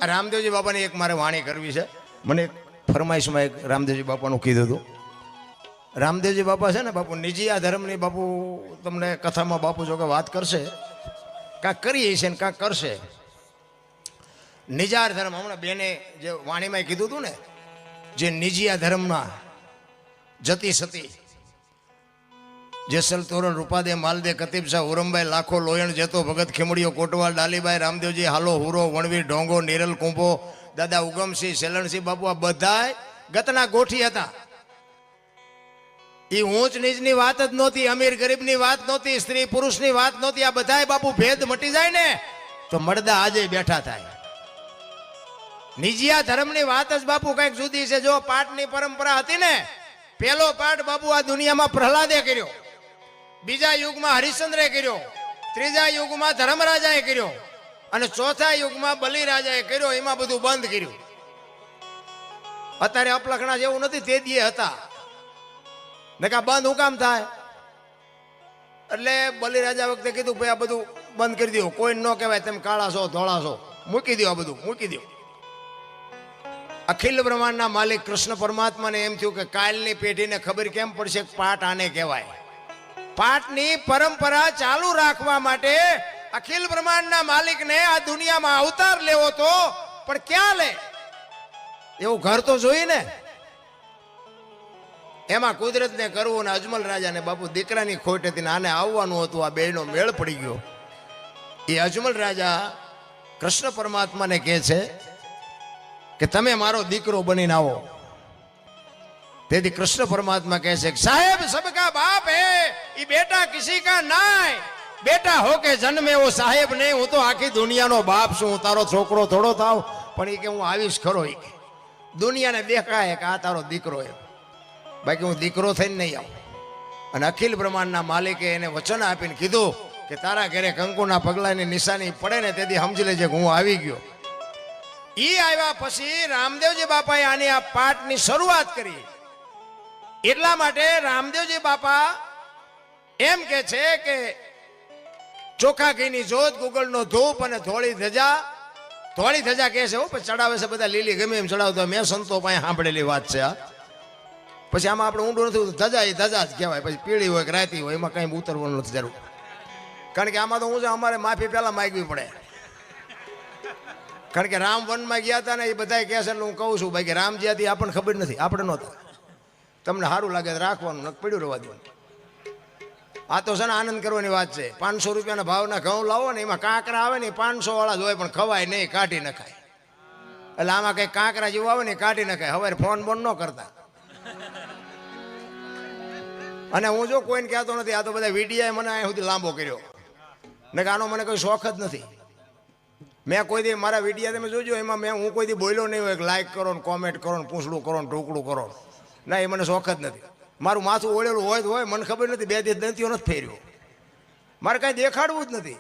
રામદેવજી બાપાની એક મારે વાણી કરવી છે. મને એક ફરમાઈશમાં એક રામદેવજી બાપાનું કીધું હતું. રામદેવજી બાપા છે ને બાપુ નિજી આ ધર્મની બાપુ તમને કથામાં બાપુ જો કે વાત કરશે, કાંક કરીએ છે ને કાંક કરશે. નિજાર ધર્મ હમણાં બેને જે વાણીમાં કીધું હતું ને, જે નિજીયા ધર્મમાં જતી સતી જેસલ તોરણ રૂપાદે માલદે કતીબ શાહ ઉરમભાઈ લાખો લોયણ જેતો ભગત ખીમડીઓ કોટવાલ ડાલીભાઈ રામદેવજી હાલો હુરો વણવીર ઢોંગો નિરલ કુંભો દાદા ઉગમસિંહ સેલણસિંહ બાપુ આ બધા ગતના ગોઠી હતા. એ ઊંચ નીચની વાત જ નહોતી, અમીર ગરીબની વાત નહોતી, સ્ત્રી પુરુષની વાત નહોતી. આ બધાય બાપુ ભેદ મટી જાય ને તો મળદા આજે બેઠા થાય. નિજીયા ધર્મની વાત જ બાપુ કઈક જુદી છે. જો પાઠની પરંપરા હતી ને, પેલો પાઠ બાપુ આ દુનિયામાં પ્રહલાદે કર્યો, બીજા યુગમાં હરિશ્ચંદ્રે કર્યો, ત્રીજા યુગમાં ધર્મરાજાએ કર્યો અને ચોથા યુગમાં બલિરાજાએ કર્યો. એમાં બધું બંધ કર્યું. અત્યારે અપલખણા જેવું નથી, તે દીએ હતા ને કા બંધ હું કામ થાય. એટલે બલિરાજા વખતે કીધું ભાઈ આ બધું બંધ કરી દો, કોઈ ન કહેવાય તમે કાળા છો ધોળા છો, મૂકી દો, આ બધું મૂકી દો. અખિલ બ્રહ્માંડના માલિક કૃષ્ણ પરમાત્માને એમ થયું કે કાલની પેઢીને ખબર કેમ પડશે પાઠ આને કહેવાય. પાઠની પરંપરા ચાલુ રાખવા માટે અખિલ બ્રહ્માંડના માલિકને આ દુનિયામાં અવતાર લેવો તો, પણ ક્યાં લે એવું ઘર તો જોઈ ને. એમાં કુદરતને કરવું ને અજમલ રાજાને બાપુ દીકરાની ખોટ હતી ને આને આવવાનું હતું. આ બેનો મેળ પડી ગયો. એ અજમલ રાજા કૃષ્ણ પરમાત્માને કહે છે કે તમે મારો દીકરો બનીને આવો. તેથી કૃષ્ણ પરમાત્મા કહે છે સાહેબ સબકા બાપ હે, એ બેટા કિસી કા નાય, બેટા હો કે જન્મે વો સાહેબ નહીં. હું તો આખી દુનિયાનો બાપ છું, હું તારો છોકરો થોડો થાવ, પણ એ કે હું આવીશ ખરો. એ દુનિયાને દેખાય કે આ તારો દીકરો એમ, બાકી હું દીકરો થઈને નહીં આવું. અને અખિલ બ્રહ્માંડના માલિકે એને વચન આપીને કીધું કે તારા ઘરે કંકુના પગલાની નિશાની પડે ને તેથી સમજી લેજે કે હું આવી ગયો. ઈ આવ્યા પછી રામદેવજી બાપાએ આની આ પાઠની શરૂઆત કરી. એટલા માટે રામદેવજી બાપા એમ કે છે કે ચોખા ઘીની જોત, ગુગળનો ધૂપ અને ધોળી ધજા. ધોળી ધજા કહે છે પણ ચડાવે છે બધા લીલી ગમે એમ ચડાવતો. મેં સંતો પાસે સાંભળેલી વાત છે આ. પછી આમાં આપણે ઊંડું નથી, ધજા એ ધજા જ કહેવાય. પછી પીળી હોય કે રાતી હોય એમાં કંઈ ઉતરવાનું નથી જરૂર. કારણ કે આમાં તો હું છે અમારે માફી પહેલા માગવી પડે. કારણ કે રામ વનમાં ગયા હતા ને એ બધા કહે છે એટલે હું કહું છું ભાઈ કે રામજી હતી આપણને ખબર નથી, આપણે નહોતા. તમને સારું લાગે રાખવાનું, ન પડ્યું રહેવા દેવાનું. આ તો છે ને આનંદ કરવાની વાત છે. 500 રૂપિયાના ભાવના ઘઉં લાવો ને એમાં કાંકરા આવે ને 500 વાળા જ હોય પણ ખવાય નહીં, કાઢી નખાય. એટલે આમાં કંઈ કાંકરા જેવું આવે ને કાઢી નખાય. હવે ફોન બોન ન કરતા. અને હું જો કોઈને કહેતો નથી, આ તો બધા વિડીયા મને અહીંયા સુધી લાંબો કર્યો ને કે આનો મને કોઈ શોખ જ નથી. મેં કોઈ દી મારા વિડીયા તમે જોજો એમાં હું કોઈ દી બોલ્યો નહીં હોય લાઈક કરો ને કોમેન્ટ કરો ને પૂછડું કરો ને ઢોકળું કરો. ના, એ મને શોખ જ નથી. મારું માથું ઓળેલું હોય તો હોય, મને ખબર નથી. 2 દિવસ દંતીઓ નથી ફેર્યો. મારે કાંઈ દેખાડવું જ નથી.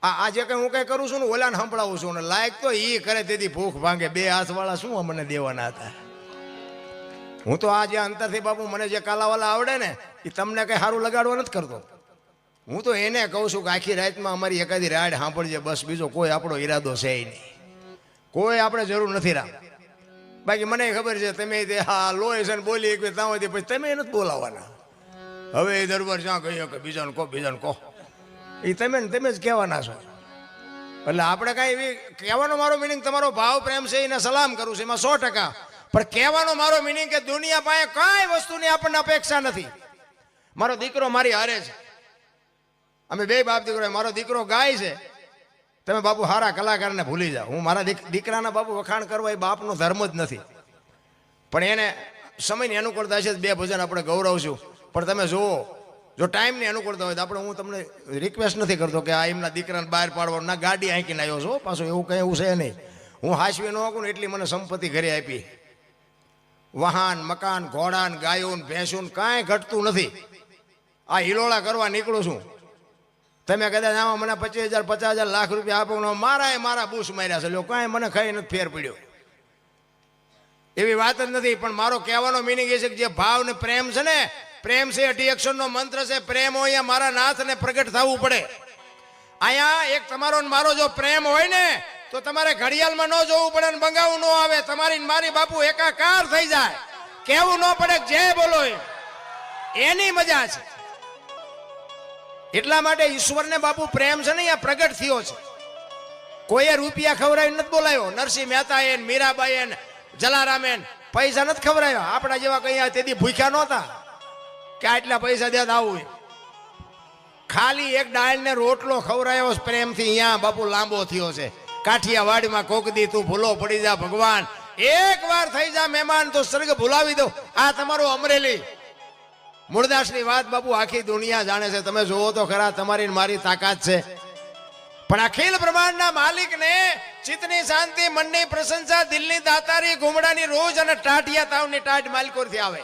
આ જે કંઈ હું કંઈ કરું છું ને ઓલાને સંભળાવું છું ને લાઈક તો એ કરે તેથી ભૂખ ભાંગે. 2 હાથવાળા શું મને દેવાના હતા. હું તો આ જે અંતરથી બાપુ મને જે કાલાવાલા આવડે ને એ તમને કંઈ સારું લગાડવા નથી કરતો. હું તો એને કહું છું કે આખી રાતમાં અમારી એકાદી રાડ સાંભળજે બસ, બીજો કોઈ આપણો ઈરાદો છે નહીં. કોઈ આપણે જરૂર નથી રામ. બાકી મને ખબર છે તમે હા લોહી છે ને બોલી ત્યાં પછી તમે નથી બોલાવવાના. હવે એ દરબાર જ્યાં કહ્યું કે બીજાને કહો, બીજાને કહો, એ તમે ને તમે જ કહેવાના છો. એટલે આપણે કાંઈ એવી કહેવાનો મારો મિનિંગ તમારો ભાવ પ્રેમ છે એને સલામ કરું છું એમાં 100%. પણ કહેવાનો મારો મિનિંગ કે દુનિયા પાસે કાંઈ વસ્તુની આપણને અપેક્ષા નથી. મારો દીકરો મારી હારે છે, અમે 2 બાપ દીકરો. મારો દીકરો ગાય છે, તમે બાપુ સારા કલાકારને ભૂલી જાઓ. હું મારા દીકરાના બાપુ વખાણ કરવા એ બાપનો ધર્મ જ નથી. પણ એને સમયની અનુકૂળતા છે 2 ભજન આપણે ગૌરવશું. પણ તમે જુઓ, જો ટાઈમની અનુકૂળતા હોય તો આપણે, હું તમને રિક્વેસ્ટ નથી કરતો કે આ એમના દીકરાને બહાર પાડવાનું. ના, ગાડી આંકીને આવ્યો છો પાછું, એવું કંઈ એવું છે નહીં. હું હાસવી ન શકું ને એટલી મને સંપત્તિ ઘરે આપી. વાહન, મકાન, ઘોડાન, ગાયોન, ભેંસુન કાંઈ ઘટતું નથી. આ હિલોળા કરવા નીકળું છું. તમે કદાચ આમાં મને 25,000 50,000 લાખ રૂપિયા આપો, મારા બૂસ માર્યા છે, કાંઈ મને ખાઈ નથી ફેર પડ્યો. એવી વાત જ નથી. પણ મારો કહેવાનો મિનિંગ એ છે કે જે ભાવ ને પ્રેમ છે ને, પ્રેમ છે 8 અક્ષરનો મંત્ર છે. પ્રેમ હોય મારા નાથને પ્રગટ થવું પડે. અહીંયા એક તમારો મારો જો પ્રેમ હોય ને તો તમારે ઘડિયાળમાં ન જોવું પડે ને બંગાવું ન આવે. તમારી મારી બાપુ એકાકાર થઈ જાય. કેવું ન પડે જે બોલો એની મજા છે. એટલા માટે ઈશ્વરને બાપુ પ્રેમ છે ને અહીંયા પ્રગટ થયો છે. કોઈએ રૂપિયા ખવડાવી નથી બોલાયો. નરસિંહ મહેતા એ મીરાબાઈ ને જલારામે પૈસા નથી ખવડાવ્યા. આપણા જેવા કઈ તેથી ભૂખ્યા નહોતા કે આટલા પૈસા દેતા આવું. ખાલી એક ડાળ ને રોટલો ખવડાયો પ્રેમથી. અહીંયા બાપુ લાંબો થયો છે. કાઠિયાવાડમાં કોક દી તું ભૂલો પડી જા ભગવાન, એક વાર થઈ જા મહેમાન તો સ્વર્ગ ભૂલાવી દો. આ તમારું અમરેલી મૂળદાસની વાત બાપુ આખી દુનિયા જાણે છે. તમે જોવો તો ખરા, તમારી મારી તાકાત છે. પણ અખિલ બ્રહ્માંડના માલિકને ચિત્તની શાંતિ, મનની પ્રશંસા, દિલની દાતારી, ઘુમડાની રોજ અને ટાઢિયા તાવની ટાઢ માલિકોથી આવે.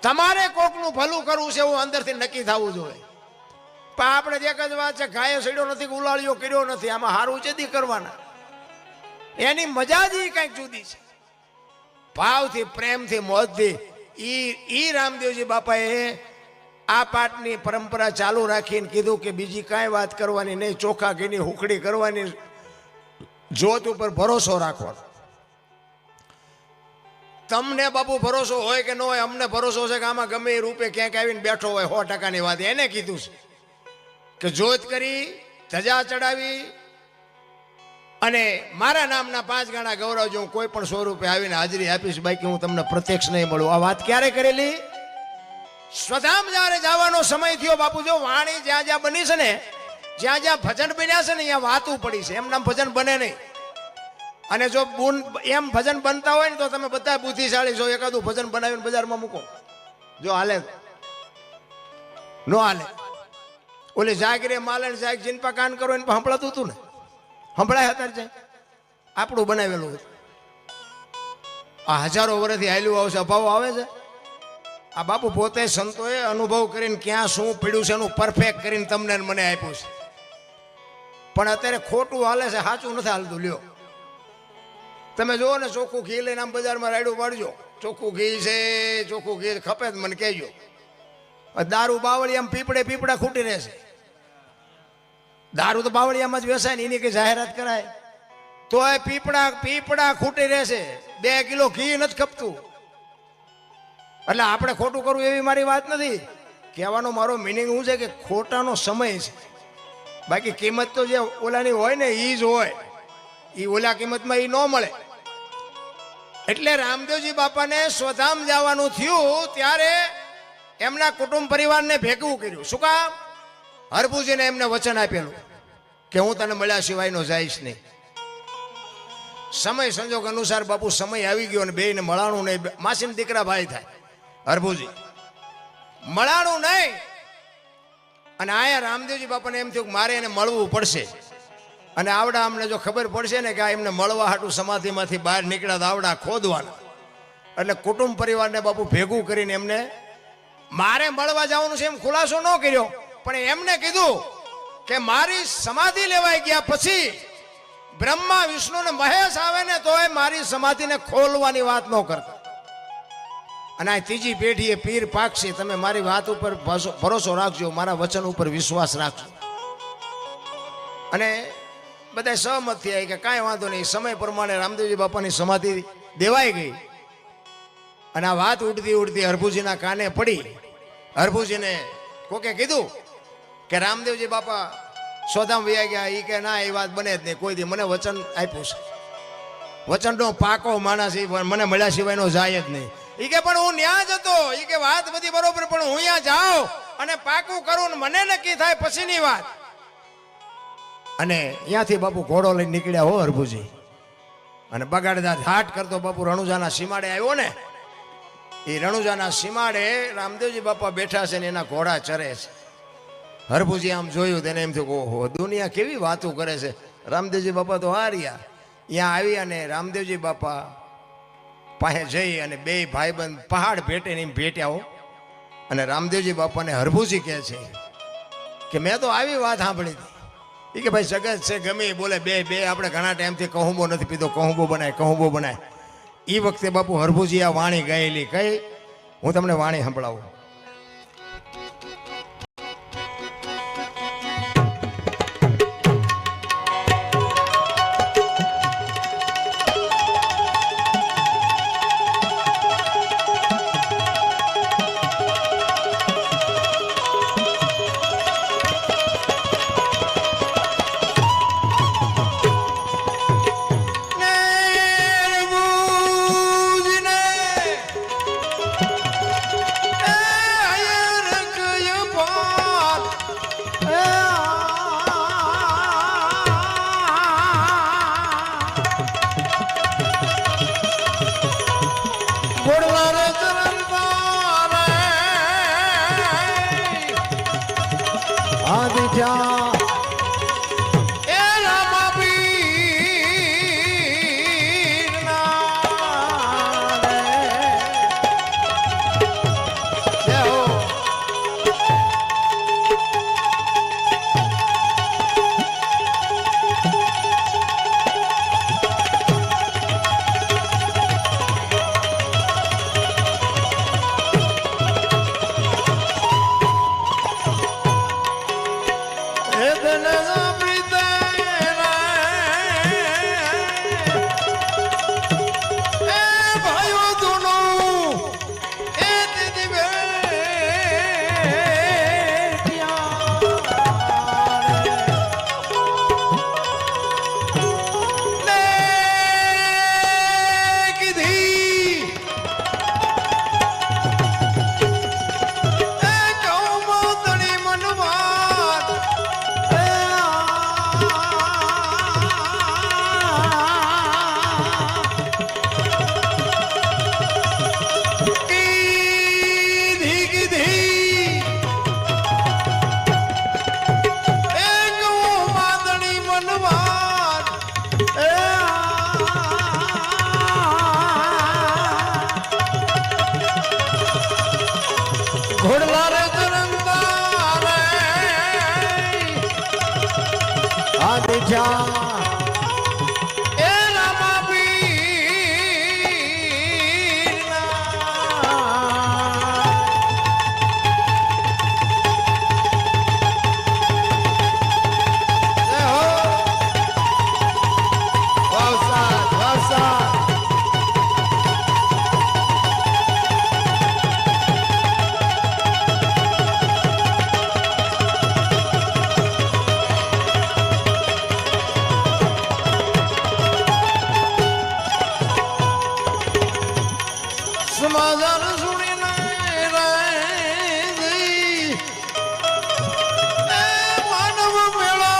તમારે કોકનું ભલું કરવું છે એવું અંદરથી નક્કી થવું જોઈએ. પણ આપણે એક જ વાત છે, ગાયો સડ્યો નથી, ઉલાળ્યો કર્યો નથી. આમાં હારું છે દી કરવાના. એની મજા જ કંઈક જુદી છે. ભાવથી, પ્રેમથી, મોજથી. ઈ રામદેવજી બાપાએ આ પાઠની પરંપરા ચાલુ રાખીને કીધું કે બીજી કાંઈ વાત કરવાની નહીં, ચોખા ઘીની હુકડી કરવાની, જોત ઉપર ભરોસો રાખવાનો. તમને બાપુ ભરોસો હોય કે ન હોય, અમને ભરોસો છે કે આમાં ગમે એ રૂપે ક્યાંક આવીને બેઠો હોય 100%ની વાત. એને કીધું છે કે જોત કરી, ધજા ચડાવી અને મારા નામના 5 ગણા ગૌરવજો. હું કોઈ પણ સ્વરૂપે આવીને હાજરી આપીશ, બાકી હું તમને પ્રત્યક્ષ નહીં મળું. આ વાત ક્યારે કરેલી? સ્વધામ જ્યારે જવાનો સમય થયો બાપુ. જો વાણી જ્યાં જ્યાં બની છે ને, જ્યાં જ્યાં ભજન બન્યા છે ને, અહીંયા વાતું પડી છે. એમ નામ ભજન બને નહીં. અને જો એમ ભજન બનતા હોય ને તો તમે બધા બુદ્ધિશાળી છો. એકાદું ભજન બનાવીને બજારમાં મૂકો, જો હાલે નો હાલે. ઓલી જાગીરે માલણ જાગ જીનપા કાન કરો એને સંભળાતું હતું ને, સંભળાય હતા છે. આપણું બનાવેલું હતું. આ હજારો વર્ષથી હાલ્યું આવશે, અભાવ આવે છે. આ બાપુ પોતે સંતોએ અનુભવ કરીને ક્યાં શું પીડ્યું છે એનું પરફેક્ટ કરીને તમને મને આપ્યું છે. પણ અત્યારે ખોટું હાલે છે, સાચું નથી હાલતું. લ્યો તમે જુઓ ને, ચોખ્ખું ઘી લઈને આમ બજારમાં રાયડું પાડજો. ચોખ્ખું ઘી છે, ચોખ્ખું ઘી ખપે જ મને કહેજો. દારૂ બાવળિયામાં પીપળા ખૂટી રહેશે. દારૂ તો બાવળિયામાં જ વેચાય ને, એની કઈ જાહેરાત કરાય તો એ પીપળા ખૂટી રહેશે. 2 કિલો ઘી નથી ખપતું. એટલે આપણે ખોટું કરવું એવી મારી વાત નથી. કહેવાનો મારો મિનિંગ શું છે કે ખોટાનો સમય છે. બાકી કિંમત તો જે ઓલાની હોય ને એ જ હોય. એ ઓલા કિંમતમાં એ ન મળે. એટલે રામદેવજી બાપાને સ્વધામ જવાનું થયું ત્યારે એમના કુટુંબ પરિવારને ભેગું કર્યું. શું કામ? હરભુજીને એમને વચન આપેલું કે હું તને મળ્યા સિવાયનો જઈશ નહીં. સમય સંજોગ અનુસાર બાપુ સમય આવી ગયો અને બેયને મળાણું નહીં. માસીના દીકરા ભાઈ થાય હરભુજી, મળાણું નહીં. અને આયા રામદેવજી બાપાને એમ થયું કે મારે એને મળવું પડશે. અને આવડા અમને જો ખબર પડશે ને કે આ એમને મળવા હાટું સમાધિમાંથી બહાર નીકળ્યા તો આવડા ખોદવાના. એટલે કુટુંબ પરિવારને બાપુ ભેગું કરીને એમને મારે મળવા જવાનું છે એમ ખુલાસો ન કર્યો, પણ એમને કીધું કે મારી સમાધિ લેવાઈ ગયા પછી બ્રહ્મા વિષ્ણુ ને મહેશ આવે ને તો મારી સમાધિને ખોલવાની વાત ન કરતા. અને આ ત્રીજી પેઢીએ પીર પાકશે. તમે મારી વાત ઉપર ભરોસો રાખજો, મારા વચન ઉપર વિશ્વાસ રાખજો. અને બધા સહમત થયા કે કાંઈ વાંધો નહીં. સમય પ્રમાણે રામદેવજી બાપાની સમાધિ દેવાઈ ગઈ. અને આ વાત ઉડતી ઉડતી હરભુજીના કાને પડી. હરભુજીને કોકે કીધું કે રામદેવજી બાપા સોધામ વયા ગયા. એ કે ના, એ વાત બને જ નહીં. કોઈ દી મને વચન આપ્યું છે, વચનનો પાકો માણસ, મને મળ્યા સિવાયનો જાય જ નહીં. એ કે પણ હું ન્યા જ હતો. એ કે વાત બધી બરોબર, પણ હું ત્યાં જાઉં અને પાકું કરું ને મને નક્કી થાય પછીની વાત. અને ત્યાંથી બાપુ ઘોડો લઈને નીકળ્યા હો હરભુજી. અને બગાડદાર હાટ કરતો બાપુ રણુજાના સીમાડે આવ્યો ને. એ રણુજાના સીમાડે રામદેવજી બાપા બેઠા છે ને એના ઘોડા ચરે છે. હરભુજી આમ જોયું તેને એમ થયું ઓહો, દુનિયા કેવી વાતો કરે છે. રામદેવજી બાપા તો હાર્યા. ત્યાં આવી અને રામદેવજી બાપા પાસે જઈ અને બે ભાઈબંધ પહાડ ભેટે ને એમ ભેટ્યા હો. અને રામદેવજી બાપાને હરભુજી કહે છે કે મેં તો આવી વાત સાંભળી હતી. એ કે ભાઈ જગત છે ગમે બોલે, બે આપણે ઘણા ટાઈમથી કહુંબો નથી પીધો, કહુંબો બનાય. એ વખતે બાપુ હરભુજી આ વાણી ગાયેલી કઈ હું તમને વાણી સંભળાવું. દીઠા એ રામા ઘોડલા રે ચરંદા રે આ દીઠા એ રામા સમાધાન સુણીને માનવ મેળો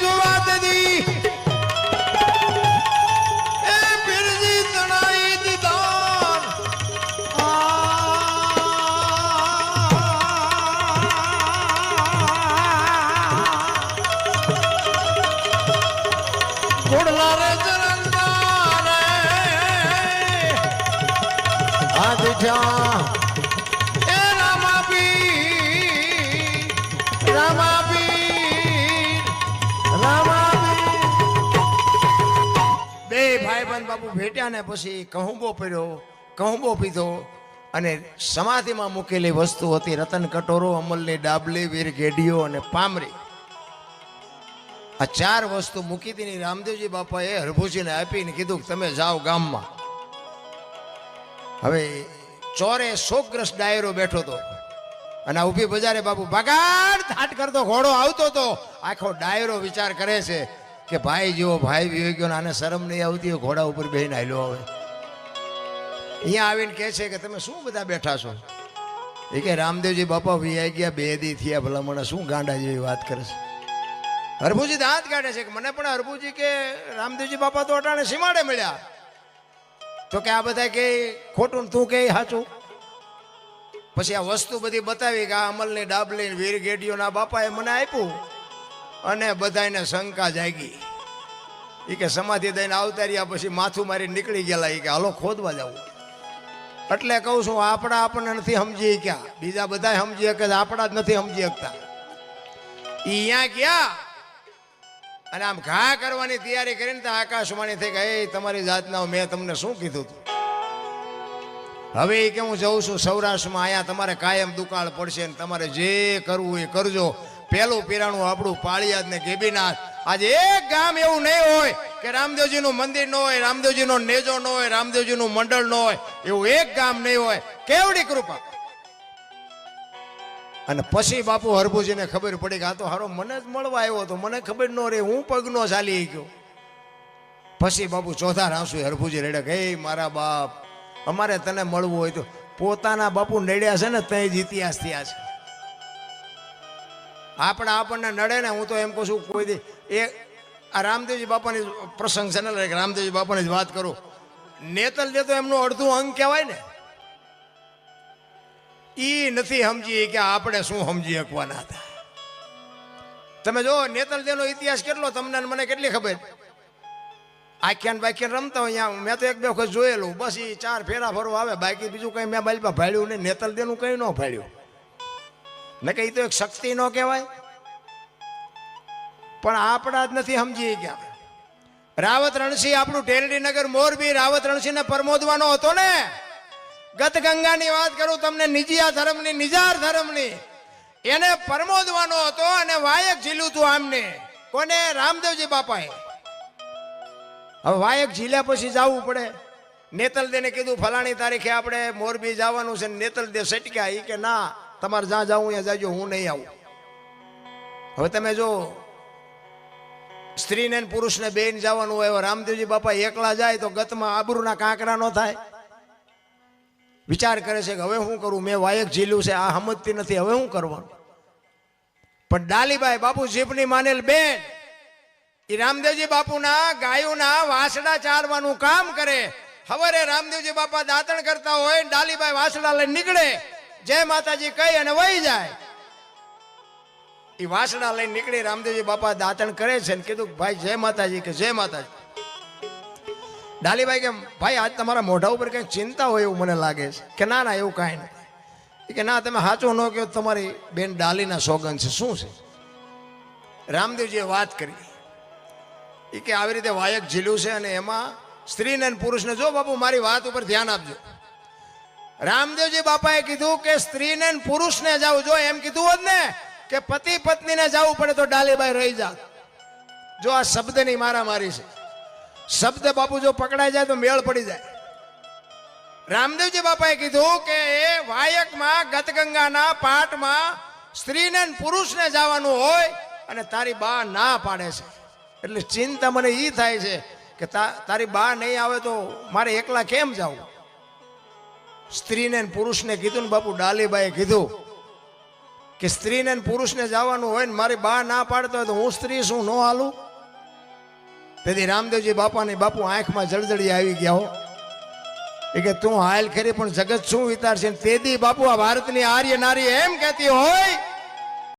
જોવા દીધી એ પીરજી તણાઈ દીધાન ઘોડલા રે ચરંદા રે આ દીઠા એ રામા બે ભાઈબંધ બાપુ ભેટ્યા ને પછી કહુંબો પડ્યો કહુંબો પીધો અને સમાધિમાં મૂકેલી વસ્તુ હતી રતન કટોરો અમલની ડાબલી વીર ગેડીઓ અને પામરી આ ચાર વસ્તુ મૂકી હતી રામદેવજી બાપાએ હરભુજીને આપીને કીધું કે તમે જાઓ ગામમાં હવે ચોરે શોકગ્રસ્ત ડાયરો બેઠો હતો અને આ ઊભી બજારે બાપુ ભાગાડ થાટ કરતો ઘોડો આવતો હતો આખો ડાયરો વિચાર કરે છે કે ભાઈ જેવો ભાઈ વિયો ગયો આને શરમ નહીં આવતી ઘોડા ઉપર બેહીને હાલ્યો આવે અહીંયા આવીને કહે છે કે તમે શું બધા બેઠા છો એ કે રામદેવજી બાપા વિયાઈ ગયા 2 દી થયા ભલા મને શું ગાંડા જેવી વાત કરે છે હરભુજી દાંત કાઢે છે કે મને પણ હરભુજી કે રામદેવજી બાપા તો અટાણે સીમાડે મળ્યા તો કે આ બધા કે ખોટું તું કે સાચું પછી આ વસ્તુ બધી બતાવી કે આ અમલની ડાબલી વીર ગેડીઓના બાપાએ મને આપ્યું અને બધાને શંકા જાગી એ કે સમાધિ દઈને આવતા રહ્યા પછી માથું મારી નીકળી ગયેલા એ કે હાલો ખોદવા જવું એટલે કહું છું આપણા આપણને નથી સમજી ક્યાં બીજા બધા સમજી શકે આપણા જ નથી સમજી શકતા અહીંયા ગયા અને આમ ઘા કરવાની તૈયારી કરીને આકાશવાણી થઈ ગઈ તમારી જાતના મેં તમને શું કીધું હતું હવે એ કે હું જઉં છું સૌરાષ્ટ્રમાં અહીંયા તમારે કાયમ દુકાળ પડશે ને તમારે જે કરવું એ કરજો પેલું પીરાણું આપણું પાળિયાદ ને ગેબીનાથ આજે એક ગામ એવું નહીં હોય કે રામદેવજીનું મંદિર ન હોય રામદેવજીનો નેજો ન હોય રામદેવજીનું મંડળ ન હોય એવું એક ગામ નહીં હોય કેવડી કૃપા અને પછી બાપુ હરભુજીને ખબર પડી કે આ તો હારો મને જ મળવા આવ્યો તો મને ખબર ન રહે હું પગનો ચાલી ગયો પછી બાપુ ચોથા રાસુ હરભુજી રેડે કે મારા બાપ અમારે તને મળવું હોય તો પોતાના બાપુ નડ્યા છે ને તઈ જ ઇતિહાસ થયા છે આપણને નડે ને હું તો એમ કહું છું કોઈ દી આ રામદેવજી બાપાની પ્રસંગ છે ને, રામદેવજી બાપાની જ વાત કરું. નેતલ દે તો એમનું અડધું અંગ કહેવાય ને. ઈ નથી સમજી કે આપણે શું સમજી શકવાના હતા. તમે જો નેતલ દેનો ઇતિહાસ કેટલો, તમને મને કેટલી ખબર. આખ્યાન બાખ્યાન રમતા હોય અહીંયા, મેં તો એક બે વખત જોયેલું, બસ એ 4 ફેરા ફરવા આવે, બાકી બીજું કઈ મેં બાલપા ભાડ્યું નહીં. નેતલ દેનું કઈ ન ભાડ્યું ને, કઈ તો એક શક્તિ ન કહેવાય. પણ આપણા જ નથી સમજી ગયા. રાવત રણસિંહ આપણું ટેરડીનગર મોરબી રાવત રણસિંહને પરમોદવાનો હતો ને. ગત ગંગાની વાત કરું તમને, નિજિયા ધર્મની, નિજાર ધર્મની, એને પરમોદવાનો હતો અને વાયક ઝીલ્યું તું આમને. કોને? રામદેવજી બાપાએ. હવે વાયક ઝીલ્યા પછી જવું પડે. નેતલ દેને કીધું ફલાણી તારીખે આપણે મોરબી જવાનું છે. નેતલ દે સટક્યા. એ કે ના, તમારે જ્યાં જવું ત્યાં જાજો, હું નહીં આવું. હવે તમે જો સ્ત્રીને પુરુષને બેન જવાનું હોય, રામદેવજી બાપા એકલા જાય તો ગતમાં આબરૂના કાંકરા ન થાય. વિચાર કરે છે કે હવે શું કરું, મેં વાયક ઝીલ્યું છે, આ સમજતી નથી, હવે શું કરવાનું. પણ ડાલીબાઈ બાપુ જીભની માનેલ બેન, એ રામદેવજી બાપુના ગાયોના વાસડા ચારવાનું કામ કરે. હવારે રામદેવજી બાપા દાંતણ કરતા હોય, ડાલીબાઈ વાસડા લઈને નીકળે, જય માતાજી કહી અને વહી જાય. એ વાસડા લઈને નીકળી, રામદેવજી બાપા દાંતણ કરે છે ને કીધું ભાઈ જય માતાજી, કે જય માતાજી. ડાલીબાઈ કે ભાઈ આજ તમારા મોઢા ઉપર કંઈક ચિંતા હોય એવું મને લાગે છે. કે ના ના એવું કાંઈ નથી. કે ના, તમે સાચું ન કહો, તમારી બેન ડાલીના સોગન છે. શું છે? રામદેવજીએ વાત કરી. એ કે આવી રીતે વાયક ઝીલ્યું છે અને એમાં સ્ત્રીને અને પુરુષને, જો બાપુ મારી વાત ઉપર ધ્યાન આપજો. રામદેવજી બાપાએ કીધું કે સ્ત્રીને અને પુરુષને જાવ. જો એમ કીધું હોત ને કે પતિ પત્નીને જવું પડે તો ડાલીબાઈ રહી જાત. જો આ શબ્દની મારામારી છે. શબ્દ બાપુ જો પકડાઈ જાય તો મેળ પડી જાય. રામદેવજી બાપાએ કીધું કે એ વાયકમાં ગતગંગાના પાઠમાં સ્ત્રીને અને પુરુષને જવાનું હોય અને તારી બા ના પાડે છે. એટલે ચિંતા મને એ થાય છે કે તારી બા નહીં આવે તો મારે એકલા કેમ જાવું. સ્ત્રીને અને પુરુષને કીધું ને બાપુ ડાલીબાઈએ કીધું કે સ્ત્રીને અને પુરુષને જવાનું હોય ને મારી બા ના પાડતો હોય તો હું સ્ત્રી શું ન હાલું. તેથી રામદેવજી બાપાની બાપુ આંખમાં જળજળી આવી ગયા હો. એ કે તું હાલ ખરી પણ જગત શું વિચારશે. તેથી બાપુ આ ભારતની આર્ય નારી એમ કહેતી હોય